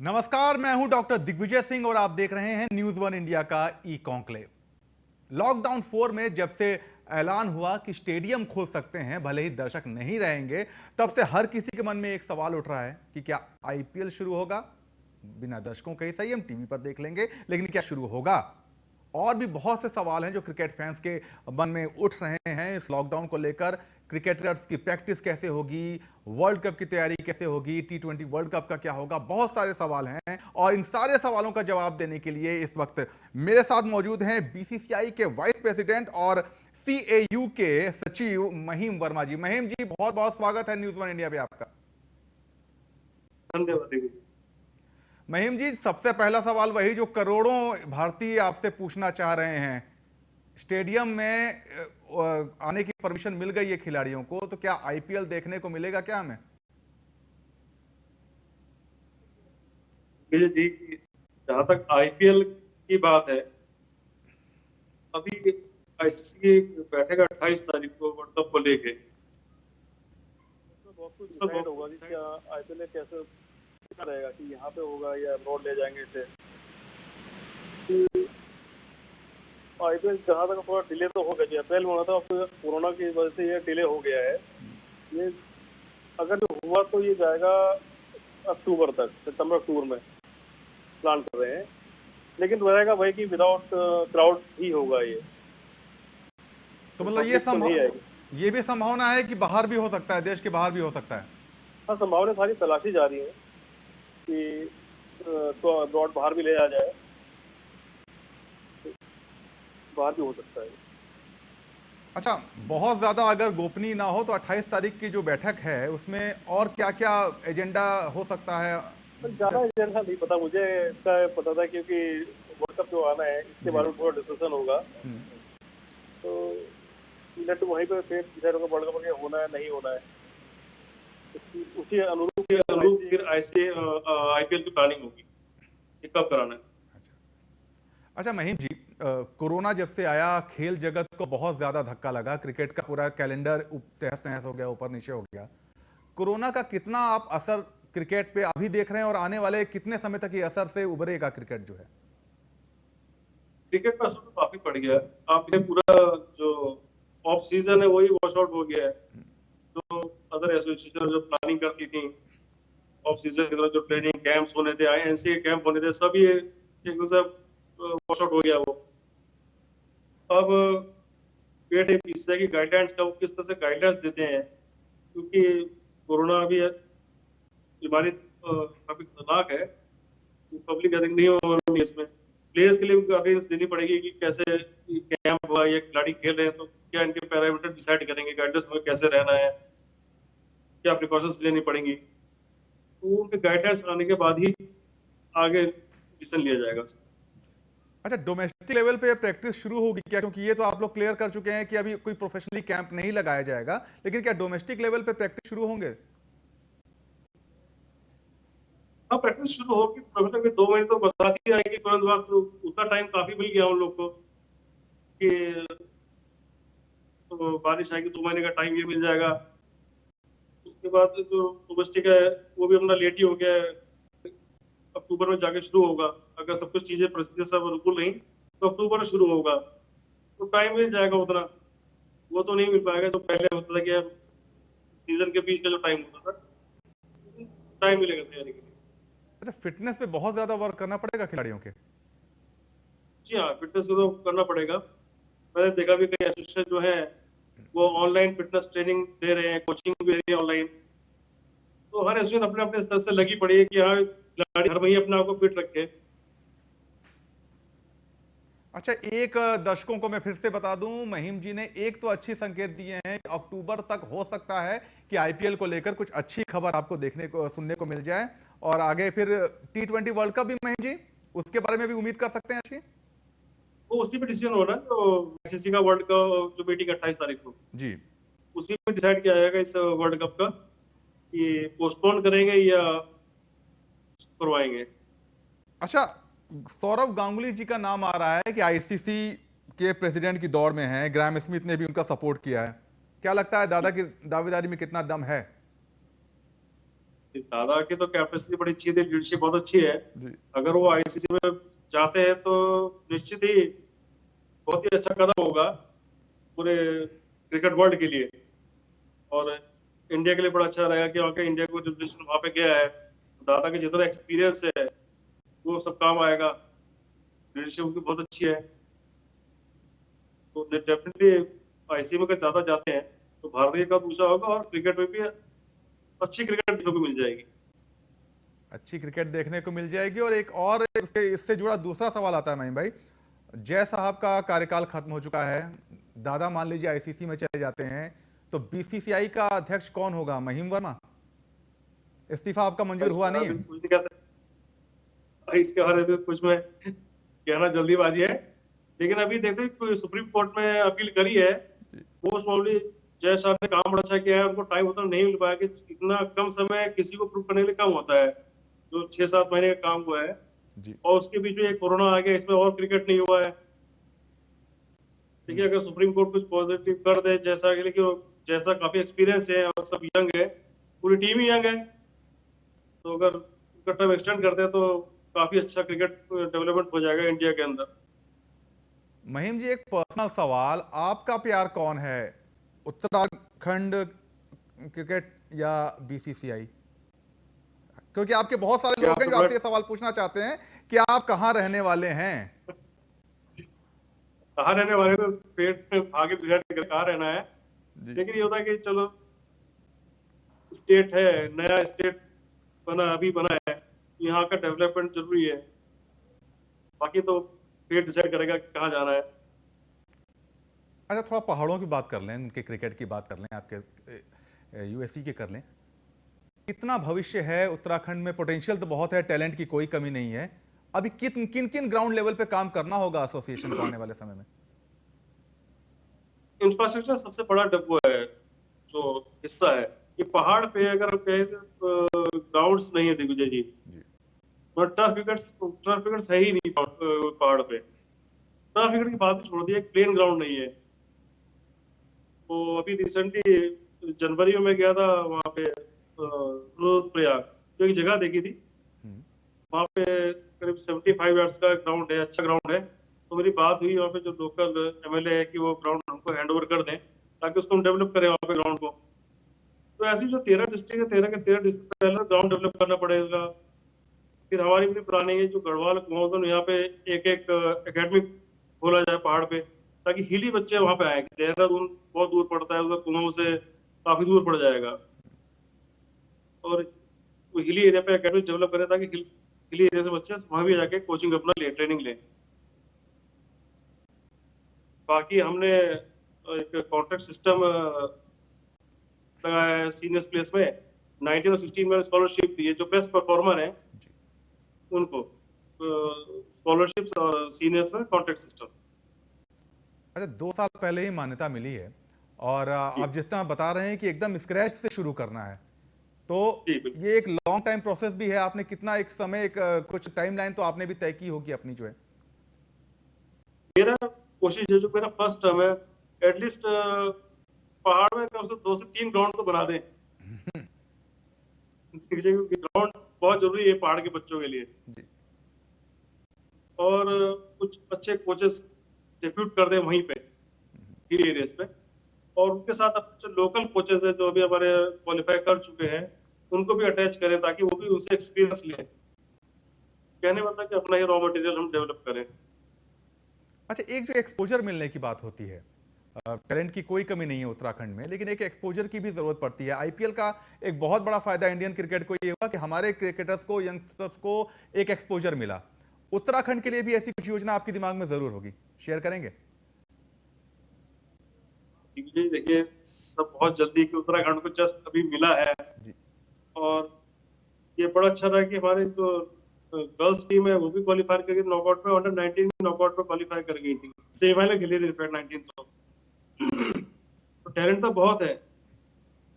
नमस्कार, मैं हूं डॉक्टर दिग्विजय सिंह और आप देख रहे हैं न्यूज वन इंडिया का ई कॉन्क्लेव। लॉकडाउन 4 में जब से ऐलान हुआ कि स्टेडियम खोल सकते हैं, भले ही दर्शक नहीं रहेंगे, तब से हर किसी के मन में एक सवाल उठ रहा है कि क्या आईपीएल शुरू होगा? बिना दर्शकों के ही सही, हम टीवी पर देख लेंगे, लेकिन क्या शुरू होगा? और भी बहुत से सवाल हैं जो क्रिकेट फैंस के मन में उठ रहे हैं इस लॉकडाउन को लेकर। क्रिकेटर्स की प्रैक्टिस कैसे होगी, वर्ल्ड कप की तैयारी कैसे होगी, T20 वर्ल्ड कप का क्या होगा, बहुत सारे सवाल हैं। और इन सारे सवालों का जवाब देने के लिए इस वक्त मेरे साथ मौजूद हैं बीसीसीआई के वाइस प्रेसिडेंट और CAU के सचिव महिम वर्मा जी। महिम जी, बहुत बहुत स्वागत है न्यूज वन इंडिया पे आपका। धन्यवाद। महिम जी, सबसे पहला सवाल वही जो करोड़ों भारतीय आपसे पूछना चाह रहे हैं। स्टेडियम में आने की परमिशन मिल गई है खिलाड़ियों को, तो क्या आईपीएल देखने को मिलेगा क्या हमें? जी, जहां तक आईपीएल की बात है, अभी आईसीसी की बैठक 28 तारीख को वर्ल्ड कप को लेके बहुत कुछ डिसाइड होगा कि क्या आईपीएल कैसे रहेगा, कि यहाँ पे होगा या अब्रॉड ले जाएंगे इसे। आईपीएल जहाँ तक थोड़ा डिले तो हो गया, अप्रैल में होना था, अब कोरोना की वजह से ये डिले हो गया है। ये अगर जो हुआ तो ये जाएगा अक्टूबर तक, सितंबर अक्टूबर में प्लान कर रहे हैं, लेकिन रहेगा वही कि विदाउट क्राउड ही होगा ये। तो मतलब ये भी संभावना है कि बाहर भी हो सकता है, देश के बाहर भी हो सकता है। हाँ, संभावना सारी तलाशी जा रही है कि तो अब्रॉड बाहर भी ले जाया जाए, बाहर भी हो सकता है। अच्छा, बहुत ज्यादा अगर गोपनीय ना हो तो 28 तारीख की जो बैठक है उसमें और क्या क्या एजेंडा हो सकता है? ज्यादा एजेंडा नहीं पता मुझे, इसका पता था क्योंकि वर्ल्ड कप जो आना है इसके बारे में थोड़ा डिस्कशन होगा, तो नेट वहीं पे फिर डिसाइड होगा वर्ल्ड कप होना है नहीं होना है, उसी अनुरूप फिर ऐसे आईपीएल की प्लानिंग होगी कि कब कराना है। अच्छा महिम जी, कोरोना जब से आया खेल जगत को बहुत ज्यादा धक्का लगा, क्रिकेट का पूरा कैलेंडर तहस नहस हो गया, ऊपर नीचे हो गया। कोरोना का कितना आप असर क्रिकेट पे अभी देख रहे हैं और आने वाले कितने समय तक ये असर से उभरेगा क्रिकेट जो है? क्रिकेट का असर तो काफी पड़ गया है। आप ये पूरा जो ऑफ सीजन है वही वॉश आउट हो गया है। जो अदर एसोसिएशन जो प्लानिंग करती थी ऑफ सीजन की तरह, जो ट्रेनिंग कैंप्स होने थे, एनसीए कैंप होने थे, सब ये एक दूसरे वॉश आउट हो गया। वो अब वेट है इससे की गाइडलाइंस का, वो किस तरह से गाइडलाइंस देते हैं, क्योंकि कोरोना अभी बीमारी काफी खतरनाक है। पब्लिक गैदरिंग नहीं होनी इसमें, प्लेयर्स के लिए भी गाइडेंस देनी पड़ेगी कि कैसे कैंप हुआ या खिलाड़ी खेल रहे हैं तो क्या इनके पैरामीटर डिसाइड करेंगे, गाइडेंस में कैसे रहना है, क्या प्रिकॉशंस लेनी पड़ेंगी। तो उनके गाइडेंस आने के बाद ही आगे डिसीजन लिया जाएगा। अच्छा, डोमेस्टिक लेवल पे प्रैक्टिस शुरू होगी क्या? क्योंकि ये तो आप लोग क्लियर कर चुके हैं कि अभी कोई प्रोफेशनली कैंप नहीं लगाया जाएगा, लेकिन क्या डोमेस्टिक लेवल पे प्रैक्टिस शुरू होंगे? हाँ, प्रैक्टिस शुरू होगी। प्रोफेशनल में 2 महीने तो बरसात ही आएगी, तुरंत बाद तो उतना टाइम काफी मिल गया उन लोग को कि तो बारिश आएगी, 2 महीने का टाइम ये मिल जाएगा। उसके बाद जो डोमेस्टिक है वो भी अपना लेट ही हो गया है, अक्टूबर में जाके शुरू होगा। अगर सब कुछ चीजें परिस्थितियां सब अनुकूल नहीं तो अक्टूबर में शुरू होगा, तो टाइम मिल जाएगा उतना। वो तो नहीं मिल पाएगा जो पहले होता था कि सीजन के बीच का जो टाइम होता था, टाइम मिलेगा तैयारी के लिए। अच्छा, फिटनेस पे बहुत ज्यादा वर्क करना पड़ेगा खिलाड़ियों के? जी हाँ, फिटनेस तो करना पड़ेगा। मैंने देखा भी कई एसोसिएशन जो है वो ऑनलाइन फिटनेस ट्रेनिंग दे रहे हैं, कोचिंग भी दे रही है ऑनलाइन। तो हर एसोसिएशन अपने अपने स्तर से लगी पड़ी है कि हाँ, खिलाड़ी हर महीने अपने आप को फिट रखे। अच्छा, एक दर्शकों को मैं फिर से बता दूं, महिम जी ने एक तो अच्छी संकेत दिए हैं कि अक्टूबर तक हो सकता है कि आईपीएल को लेकर कुछ अच्छी खबर आपको देखने को सुनने को मिल जाए, और आगे फिर T20 वर्ल्ड कप भी महिम जी, उसके बारे में भी उम्मीद कर सकते हैं अच्छी? वो उसी पे डिसीजन हो रहा है, तो आईसीसी का वर्ल्ड कप जो मीटिंग 28 तारीख को जी, उसी में डिसाइड किया जाएगा इस वर्ल्ड कप का कि पोस्टपोन करेंगे या करवाएंगे। अच्छा, सौरव गांगुली जी का नाम आ रहा है कि आईसीसी के प्रेसिडेंट की दौड़ में हैं, ग्राहम स्मिथ ने भी उनका सपोर्ट किया है। क्या लगता है दादा की दावेदारी में कितना दम है? दादा की तो कैपेसिटी बड़ी अच्छी थी, लीडरशिप बहुत अच्छी है। जी। अगर वो आईसीसी में जाते हैं तो निश्चित ही बहुत ही अच्छा कदम होगा पूरे क्रिकेट वर्ल्ड के लिए, और इंडिया के लिए बड़ा अच्छा रहेगा कि आके इंडिया को रिप्रेजेंट वहां पे गया है, दादा के जितना एक्सपीरियंस है वो सब काम आएगा। लीडरशिप उनकी बहुत अच्छी है, तो डेफिनेटली आईसीसी में अगर ज्यादा जाते हैं तो भारतीय का ऊंचा होगा और क्रिकेट में भी अच्छी क्रिकेट देखने को मिल जाएगी। अच्छी क्रिकेट देखने को मिल जाएगी। और एक और इससे जुड़ा दूसरा सवाल आता है महिम भाई, जय साहब का कार्यकाल खत्म हो चुका है, दादा मान लीजिए आईसीसी में चले जाते हैं, तो बीसीसीआई का अध्यक्ष कौन होगा? महिम वर्मा? इस्तीफा आपका मंजूर हुआ नहीं है? कुछ नहीं कहते इसके बारे में, कुछ में कहना जल्दीबाजी है, लेकिन अभी देखते हैं कोई सुप्रीम कोर्ट में अपील करी है। मोस्ट प्रॉब्ली जय साहब ने काम बड़ा अच्छा किया है, उनको टाइम उतना नहीं मिल पाया कि इतना कम समय किसी को प्रूव करने के लिए कम होता है, जो 6-7 महीने का काम हुआ है। जी। और उसके बीच में कोरोना आ गया, इसमें और क्रिकेट नहीं हुआ है। देखिए अगर सुप्रीम कोर्ट कुछ पॉजिटिव कर दे जैसा के लिए, कि जैसा काफी एक्सपीरियंस है और सब यंग है, पूरी टीम ही यंग है, तो अगर उनका टर्म एक्सटेंड करते हैं तो काफी अच्छा क्रिकेट डेवलपमेंट हो जाएगा इंडिया के अंदर। महिम जी, एक पर्सनल सवाल, आपका प्यार कौन है, उत्तराखंड क्रिकेट या बीसीसीआई? क्योंकि आपके बहुत सारे लोग हैं जो आपसे ये सवाल पूछना चाहते हैं कि आप कहां रहने वाले हैं। कहाँ रहने वाले तो पेट से आगे डिसाइड कर कहाँ रहना है, जी। लेकिन ये होता है कि चलो स्टेट है, नया स्टेट अभी बना है, यहाँ का डेवलपमेंट जरूरी है, बाकी तो पेट डिसाइड करेगा कि कहाँ जाना है। अच्छा, थोड़ा पहाड़ों की बात कर लें, उनके क्रिकेट की बात कर लें, आपके यूएससी की कर लें। कितना भविष्य है उत्तराखंड में? पोटेंशियल तो बहुत है, टैलेंट की कोई कमी नहीं है। अभी किन किन किन ग्राउंड लेवल पे काम करना होगा एसोसिएशन को आने वाले समय में? इंफ्रास्ट्रक्चर सबसे बड़ा वो है, जो हिस्सा है, ये पहाड़ पे अगर ग्राउंड्स नहीं है दिग्विजय जी, जी। टर्फ विकेट्स है ही नहीं पहाड़ पे। टर्फ विकेट की बात ही छोड़ दी, एक प्लेन ग्राउंड नहीं है। तो अभी रिसेंटली जनवरी में गया था वहाँ पे रुद्रप्रयाग, जो एक जगह देखी थी, वहाँ पे करीब 75 यार्ड्स का ग्राउंड है, अच्छा ग्राउंड है। तो मेरी बात हुई वहाँ पे जो लोकल एमएलए है कि वो ग्राउंड हमको हैंड ओवर कर दें ताकि उसको हम डेवलप करें वहाँ पे ग्राउंड को। तो ऐसी जो 13 डिस्ट्रिक्ट है, 13 के 13 डिस्ट्रिक्ट पहले ग्राउंड डेवलप करना पड़ेगा। फिर हमारी भी प्लानिंग है जो गढ़वाल कुमाऊं यहाँ पे एक एकेडमी खोला जाए पहाड़ पे, ताकि हिली बच्चे वहाँ पे आए। देहरादून बहुत दूर पड़ता है, उधर कुमाऊं से काफी दूर पड़ जाएगा, और वो हिली एरिया पे एकेडमी डेवलप करें ताकि हिली एरिया से बच्चे वहां भी जाके कोचिंग अपना ले, ट्रेनिंग ले। बाकी हमने एक कॉन्ट्रैक्ट सिस्टम लगाया है सीनियर्स प्लेस में, 19 और 16 में स्कॉलरशिप दी है, जो बेस्ट परफॉर्मर है उनको स्कॉलरशिप्स, और सीनियर्स में कॉन्ट्रैक्ट सिस्टम। अच्छा, 2 साल पहले ही मान्यता मिली है, और आप जिस तरह बता रहे हैं कि एकदम स्क्रैच से शुरू करना है, तो ये एक लॉन्ग टाइम प्रोसेस भी है। आपने कितना एक समय, कुछ टाइमलाइन तो आपने भी तय की होगी अपनी जो है? मेरा कोशिश है, जो मेरा फर्स्ट टर्म है, एटलीस्ट पहाड़ में कम से 2 से 3 ग्राउंड तो बना दें। ग्राउंड बहुत जरूरी है पहाड़ के बच्चों के लिए, और कुछ अच्छे कोचेस डेब्यूट कर दें वहीं पे हिल एरियाज पे, और उनके साथ अच्छे लोकल कोचेस हैं जो अभी हमारे क्वालिफाई कर चुके हैं, उनको भी अटैच करें ताकि वो भी उनसे एक्सपीरियंस लें। कहने मतलब कि अपना ही रॉ मटेरियल हम डेवलप करें। अच्छा, एक जो एक्सपोजर मिलने की बात होती है, टैलेंट की कोई कमी नहीं है उत्तराखंड में, लेकिन एक एक्सपोजर की भी जरूरत पड़ती है। आईपीएल का एक बहुत बड़ा फायदा इंडियन क्रिकेट को ये हुआ कि हमारे क्रिकेटर्स को, यंगस्टर्स को एक एक्सपोजर मिला। उत्तराखंड के लिए भी ऐसी कुछ योजना आपके दिमाग में जरूर होगी, शेयर करेंगे? देखिए सब बहुत जल्दी, कि उत्तराखंड को जस्ट अभी मिला है जी। और ये बड़ा अच्छा रहा कि हमारे जो गर्ल्स टीम है वो भी क्वालिफाई कर गई नॉकआउट में, अंडर 19 नॉकआउट में क्वालिफाई कर गई थी, सेमीफाइनल खेली थी 19। तो टैलेंट तो बहुत है,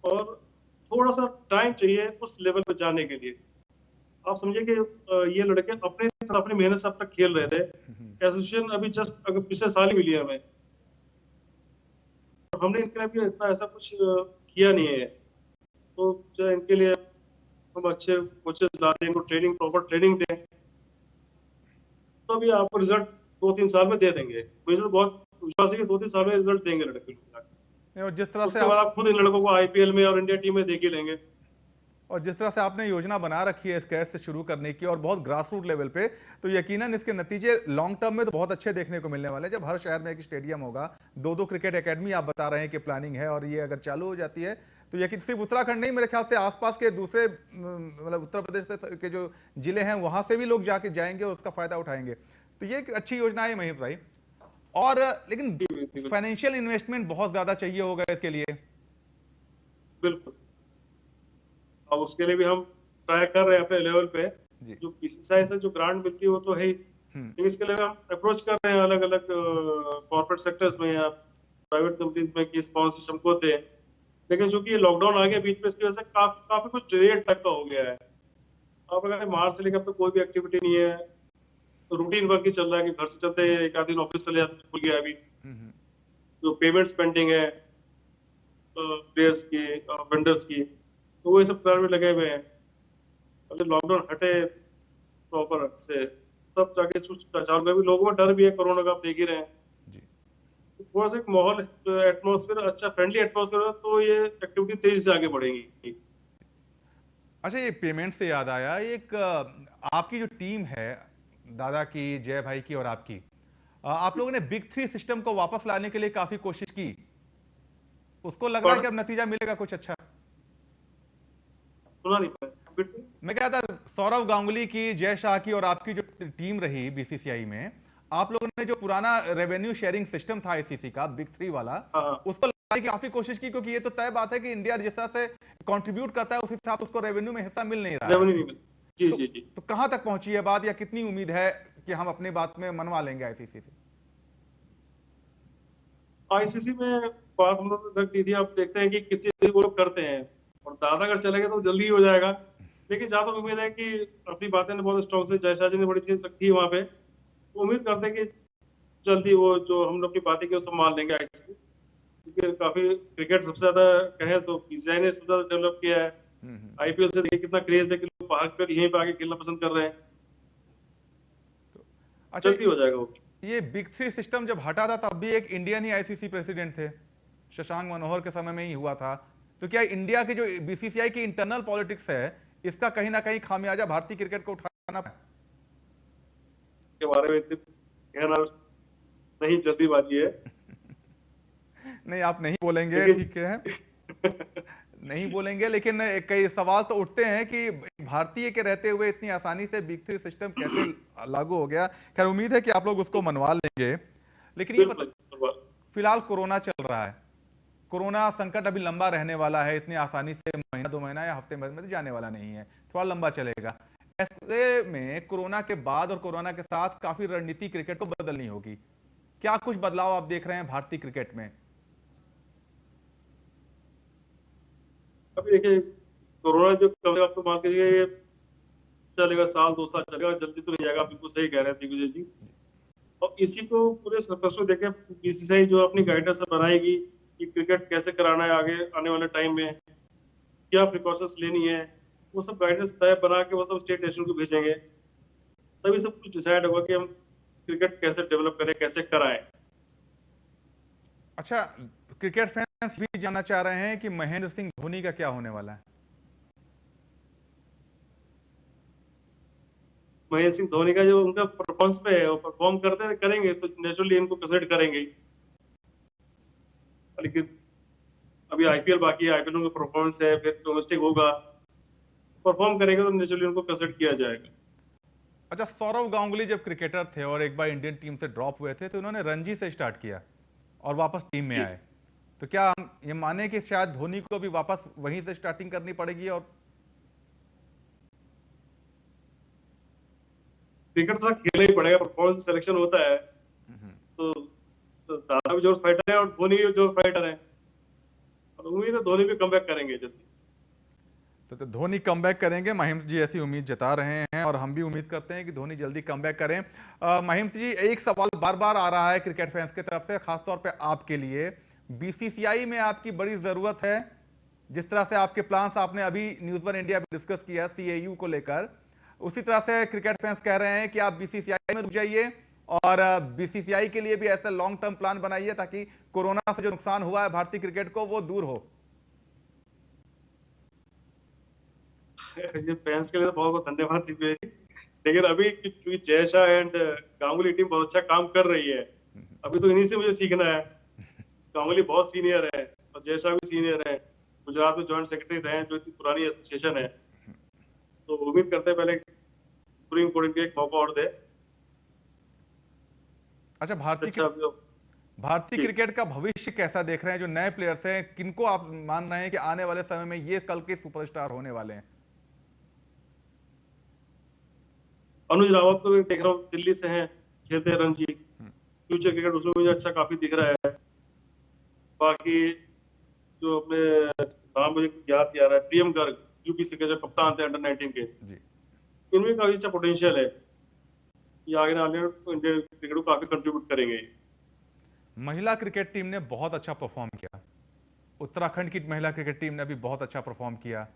और थोड़ा सा टाइम चाहिए उस लेवल पे जाने के लिए। आप समझिए कि ये लड़के अपनी मेहनत से अब तक खेल रहे थे। एसोसिएशन अभी जस्ट अगर पिछले साल ही मिली है हमें, हमने इनके लिए भी इतना ऐसा कुछ किया नहीं है, तो जो इनके लिए हम अच्छे कोचेस ला दें, इनको ट्रेनिंग, प्रॉपर ट्रेनिंग दें, तो अभी आपको रिजल्ट 2-3 साल में दे देंगे। मुझे तो बहुत विश्वास है कि 2-3 साल में रिजल्ट देंगे लड़के लोग। और जिस तरह से उसके बाद आप खुद इन लड़कों को आईपीएल में और इंडिया टीम में देख ही लेंगे। आपने योजना बना रखी है स्क्रैच से शुरू करने की और बहुत ग्रास रूट लेवल पे, तो यकीनन इसके नतीजे लॉन्ग टर्म में तो बहुत अच्छे देखने को मिलने वाले हैं। जब हर शहर में एक स्टेडियम होगा, 2-2 क्रिकेट एकेडमी आप बता रहे हैं कि प्लानिंग है, और ये अगर चालू हो जाती है तो यकीन सिर्फ उत्तराखंड नहीं, मेरे ख्याल से आसपास के दूसरे मतलब उत्तर प्रदेश के जो जिले हैं वहां से भी लोग जाके जाएंगे और उसका फायदा उठाएंगे। तो ये एक अच्छी योजना है महीप भाई। और लेकिन फाइनेंशियल इन्वेस्टमेंट बहुत ज्यादा चाहिए होगा इसके लिए। बिल्कुल, और उसके लिए भी हम ट्राई कर रहे हैं अपने लेवल पे। जी। जो बीसीसीआई से जो ग्रांट मिलती है वो तो है ही, लेकिन इसके लिए हम अप्रोच कर रहे हैं अलग अलग कॉर्पोरेट सेक्टर्स में या प्राइवेट कंपनीज में कि स्पॉन्सरशिप हमको दें। लेकिन चूंकि ये लॉकडाउन आ गया बीच में, इसकी वजह से काफी कुछ डिलेड टाइप का हो गया है। अब अगर मार्च से लेकर अब तो कोई भी एक्टिविटी नहीं है, तो रूटीन वर्क ही चल रहा है कि घर से चलते एक आध दिन ऑफिस चले जाते, खुल गया अभी। जो पेमेंट्स पेंडिंग है प्लेयर्स की, वेंडर्स की, तो वो ये सब कार्य में लगे हुए हैं। अगर लॉकडाउन हटे प्रॉपर से तब जाके कुछ चालू होगा। लोगों में डर भी है कोरोना का, आप देख ही रहे हैं। तो थोड़ा सा एक माहौल, एटमॉस्फेयर अच्छा, फ्रेंडली एटमॉस्फेयर हो तो ये एक्टिविटी तेजी से आगे बढ़ेगी। अच्छा, ये पेमेंट से याद आया, एक आपकी जो टीम है, दादा की, जय भाई की और आपकी, आप लोगों ने बिग 3 सिस्टम को वापस लाने के लिए काफी कोशिश की। उसको लग रहा है कि अब नतीजा मिलेगा कुछ अच्छा। सुना नहीं पाया। मैं कह रहा था, सौरव गांगुली की, जय शाह की और आपकी जो टीम रही बीसीसीआई में, आप लोगों ने जो पुराना रेवेन्यू शेयरिंग सिस्टम था आईसीसी का बिग 3 वाला, उसको लाने की काफी कोशिश की, क्योंकि ये तो तय बात है कि इंडिया जिस तरह से कंट्रीब्यूट करता है उस हिसाब से उसको रेवेन्यू में हिस्सा मिल नहीं रहा है। रेवेन्यू नहीं मिला। जी जी जी। तो कहां तक पहुंची है बात, या कितनी उम्मीद है कि हम अपनी बात में मनवा लेंगे आईसीसी से? आईसीसी में बात हम लोग ने रख दी थी, अब देखते हैं कि कितनी देर वो लोग करते हैं। और दादा अगर चले गए तो जल्दी ही हो जाएगा, लेकिन जहां तक उम्मीद है कि अपनी बातें बहुत स्ट्रॉन्ग से जयशाह जी ने बड़ी चीज रखी है वहां पे, तो उम्मीद करते हैं कि जल्दी वो जो हम लोग की बातें की वो संभाल लेंगे आईसीसी। क्योंकि काफी क्रिकेट सबसे ज्यादा कहें तो बीसीसीआई ने सबसे ज्यादा डेवलप किया है। आईपीएल से देखिए कितना क्रेज है कि लोग बाहर पर यहीं पे आके खेलना पसंद कर रहे हैं। अच्छा, जल्दी हो जाएगा वो। ये बिग 3 सिस्टम जब हटा था तब भी एक इंडियन ही आईसीसी प्रेसिडेंट थे, शशांक मनोहर के समय में ही हुआ था। तो क्या इंडिया की जो बीसीसीआई की इंटरनल पॉलिटिक्स है, इसका कहीं ना कहीं खामियाजा भारतीय क्रिकेट को उठाना है? के बारे में इतनी कहना नहीं, जल्दीबाजी है। नहीं, आप नहीं बोलेंगे, ठीक है, नहीं बोलेंगे, लेकिन कई सवाल तो उठते हैं कि भारतीय के रहते हुए इतनी आसानी से बिग 3 सिस्टम कैसे लागू हो गया। खैर, उम्मीद है कि आप लोग उसको मनवा लेंगे। लेकिन ये फिलहाल कोरोना चल रहा है, कोरोना संकट अभी लंबा रहने वाला है, इतनी आसानी से महीना 2 महीना या हफ्ते में तो जाने वाला नहीं है, थोड़ा लंबा चलेगा। ऐसे में कोरोना के बाद और कोरोना के साथ काफी रणनीति क्रिकेट को बदलनी होगी। क्या कुछ बदलाव आप देख रहे हैं भारतीय क्रिकेट में? अभी देखिए, कोरोना जो कम आप तो मान के ये चलेगा, 1-2 साल चलेगा, जल्दी तो नहीं जाएगा। आप बिल्कुल सही कह रहे हैं दिग्विजय जी। और इसी को पूरे सर्कस को देखे बीसीसीआई जो अपनी गाइडेंस बनाएगी कि क्रिकेट कैसे कराना है आगे आने वाले टाइम में, क्या प्रिकॉशंस लेनी है, वो सब गाइडेंस तय बना के वो सब स्टेट नेशनल को भेजेंगे। तभी सब कुछ डिसाइड होगा कि हम क्रिकेट कैसे डेवलप करें, कैसे कराएं। अच्छा, क्रिकेट फैंस भी जानना चाह रहे हैं कि महेंद्र सिंह धोनी का क्या होने वाला है? महेंद्र सिंह धोनी का जो उनका परफॉर्मेंस पे है, वो परफॉर्म करते करेंगे तो नेचुरली इनको कंसिडर करेंगे। लेकिन अभी आईपीएल बाकी है, आईपीएल में परफॉर्मेंस है, फिर डोमेस्टिक होगा, परफॉर्म करेंगे तो नेचुरली उनको कंसिडर किया जाएगा। अच्छा, सौरव गांगुली जब क्रिकेटर थे और एक बार इंडियन टीम से ड्रॉप हुए थे, तो उन्होंने रणजी से स्टार्ट किया और वापस टीम में आए। तो क्या हम ये माने कि शायद धोनी को भी वापस वहीं से स्टार्टिंग करनी पड़ेगी? और क्रिकेट तो खेलना ही पड़ेगा, परफॉर्मेंस सिलेक्शन होता है। तो दादा भी जोर फाइटर है और धोनी भी जोर फाइटर है, और उम्मीद है धोनी भी कमबैक करेंगे जल्दी। तो धोनी कमबैक करेंगे, महिम्स जी ऐसी उम्मीद जता रहे हैं और हम भी उम्मीद करते हैं कि धोनी जल्दी कमबैक करें। महिम्स जी, एक सवाल बार बार आ रहा है क्रिकेट फैंस की तरफ से, खासतौर पे आपके लिए, बीसीसीआई में आपकी बड़ी जरूरत है, जिस तरह से आपके प्लान्स आपने अभी न्यूज़ वन इंडिया में डिस्कस किया CAU को लेकर, उसी तरह से क्रिकेट फैंस कह रहे हैं कि आप BCCI में रुक जाइए और BCCI के लिए भी ऐसा लॉन्ग टर्म प्लान बनाइए ताकि कोरोना से जो नुकसान हुआ है भारतीय क्रिकेट को वो दूर हो। ये फैंस के लिए तो बहुत बहुत धन्यवाद दिग्विजय जी। लेकिन अभी क्योंकि जयशा एंड गांगुली टीम बहुत अच्छा काम कर रही है, अभी तो इन्हीं से मुझे सीखना है। गांगुली बहुत सीनियर है और जयशा भी सीनियर है, गुजरात में जॉइंट सेक्रेटरी रहे हैं, जो इतनी पुरानी एसोसिएशन है। तो उम्मीद करते हैं पहले सुप्रीम कोर्ट इनको एक मौका और दे। अच्छा, अच्छा भारतीय क्रिकेट का भविष्य कैसा देख रहे हैं? जो नए प्लेयर्स हैं, किनको आप मान रहे हैं कि आने वाले समय में ये कल के सुपरस्टार होने वाले हैं? अनुज रावत को मैं देख रहा हूँ, दिल्ली से हैं, खेलते हैं रणजी। फ्यूचर क्रिकेट उसमें मुझे अच्छा काफी दिख रहा है। बाकी जो अपने नाम मुझे याद नहीं आ रहा है, प्रियम गर्ग यूपीसी के जो कप्तान थे अंडर-19 के, इनमें काफी अच्छा पोटेंशियल है। ये आगे आने इंडियन क्रिकेट को काफी कंट्रीब्यूट करेंगे। महिला क्रिकेट टीम ने बहुत अच्छा परफॉर्म किया, उत्तराखंड की महिला क्रिकेट टीम ने भी बहुत अच्छा परफॉर्म किया।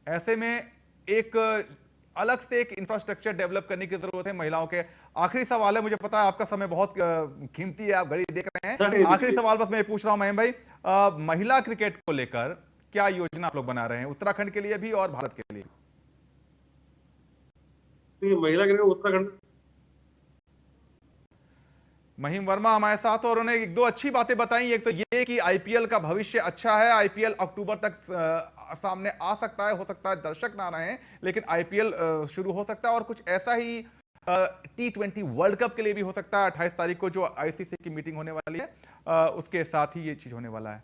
ऐसे में एक अलग से एक इंफ्रास्ट्रक्चर डेवलप करने की जरूरत है महिलाओं के। आखिरी सवाल है, मुझे पता है आपका समय बहुत कीमती है, आप घड़ी देख रहे हैं। आखिरी सवाल बस मैं पूछ रहा हूं महीम भाई, महिला क्रिकेट को लेकर क्या योजना आप लोग बना रहे हैं, उत्तराखंड के लिए भी और भारत के लिए? महिला क्रिकेट उत्तराखंड। महिम वर्मा हमारे साथ, और उन्होंने एक दो अच्छी बातें बताई। एक तो ये कि आईपीएल का भविष्य अच्छा है, आईपीएल अक्टूबर तक सामने आ सकता है, हो सकता है दर्शक ना रहे लेकिन आईपीएल शुरू हो सकता है। और कुछ ऐसा ही T20 वर्ल्ड कप के लिए भी हो सकता है, 28 तारीख को जो आईसीसी की मीटिंग होने वाली है उसके साथ ही ये चीज होने वाला है।